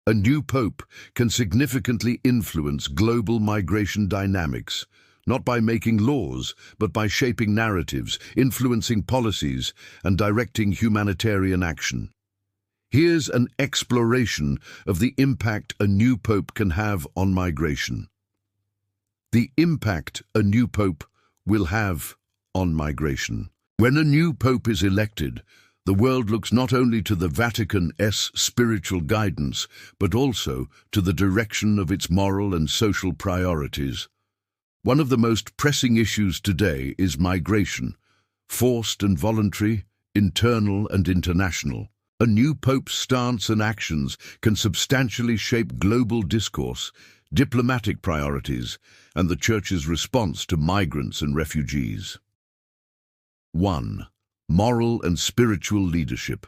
A new pope can significantly influence global migration dynamics, not by making laws, but by shaping narratives, influencing policies, and directing humanitarian action. Here's an exploration of the impact a new pope can have on migration. The impact a new pope will have on migration. When a new pope is elected, the world looks not only to the Vatican's spiritual guidance, but also to the direction of its moral and social priorities. One of the most pressing issues today is migration, forced and voluntary, internal and international. A new pope's stance and actions can substantially shape global discourse, diplomatic priorities, and the Church's response to migrants and refugees. 1. Moral and spiritual leadership.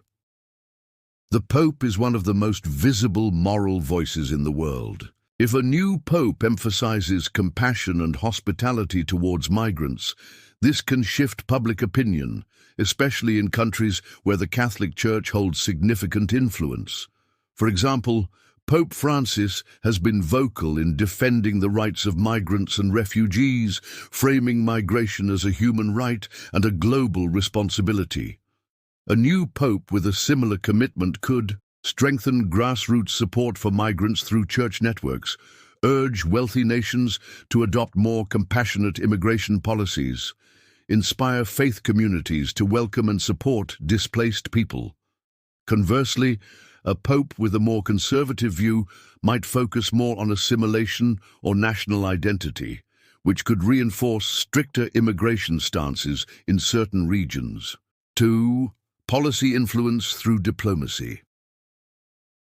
The Pope is one of the most visible moral voices in the world. If a new Pope emphasizes compassion and hospitality towards migrants, this can shift public opinion, especially in countries where the Catholic Church holds significant influence. For example, Pope Francis has been vocal in defending the rights of migrants and refugees, framing migration as a human right and a global responsibility. A new pope with a similar commitment could strengthen grassroots support for migrants through church networks, urge wealthy nations to adopt more compassionate immigration policies, inspire faith communities to welcome and support displaced people. Conversely, a pope with a more conservative view might focus more on assimilation or national identity, which could reinforce stricter immigration stances in certain regions. 2. Policy influence through diplomacy.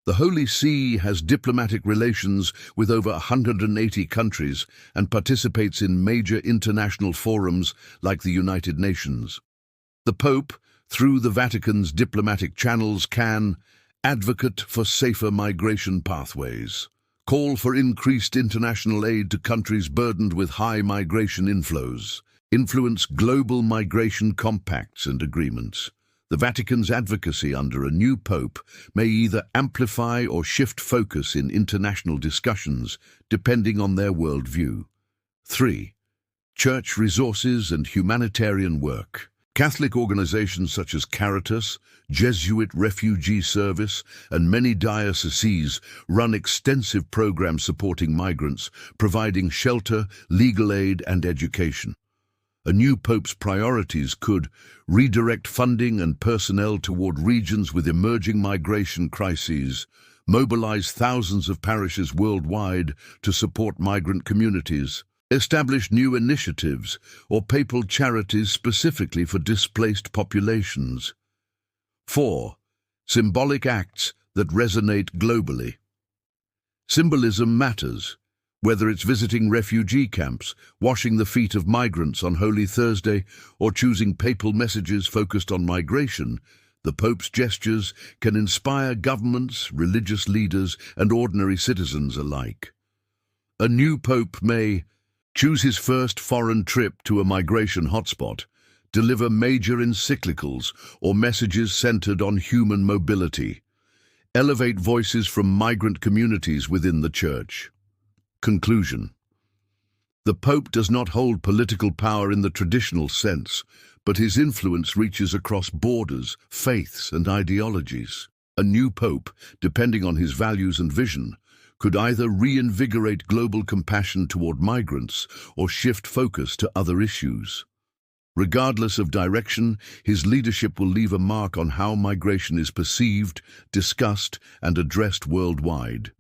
The Holy See has diplomatic relations with over 180 countries and participates in major international forums like the United Nations. The Pope, through the Vatican's diplomatic channels, can advocate for safer migration pathways, call for increased international aid to countries burdened with high migration inflows, influence global migration compacts and agreements. The Vatican's advocacy under a new pope may either amplify or shift focus in international discussions, depending on their worldview. 3. Church resources and humanitarian work. Catholic organizations such as Caritas, Jesuit Refugee Service, and many dioceses run extensive programs supporting migrants, providing shelter, legal aid, and education. A new pope's priorities could redirect funding and personnel toward regions with emerging migration crises, mobilize thousands of parishes worldwide to support migrant communities, establish new initiatives or papal charities specifically for displaced populations. 4. Symbolic acts that resonate globally. Symbolism matters. Whether it's visiting refugee camps, washing the feet of migrants on Holy Thursday, or choosing papal messages focused on migration, the Pope's gestures can inspire governments, religious leaders, and ordinary citizens alike. A new Pope may choose his first foreign trip to a migration hotspot, deliver major encyclicals or messages centered on human mobility, elevate voices from migrant communities within the Church. Conclusion. The Pope does not hold political power in the traditional sense, but his influence reaches across borders, faiths, and ideologies. A new Pope, depending on his values and vision, could either reinvigorate global compassion toward migrants or shift focus to other issues. Regardless of direction, his leadership will leave a mark on how migration is perceived, discussed, and addressed worldwide.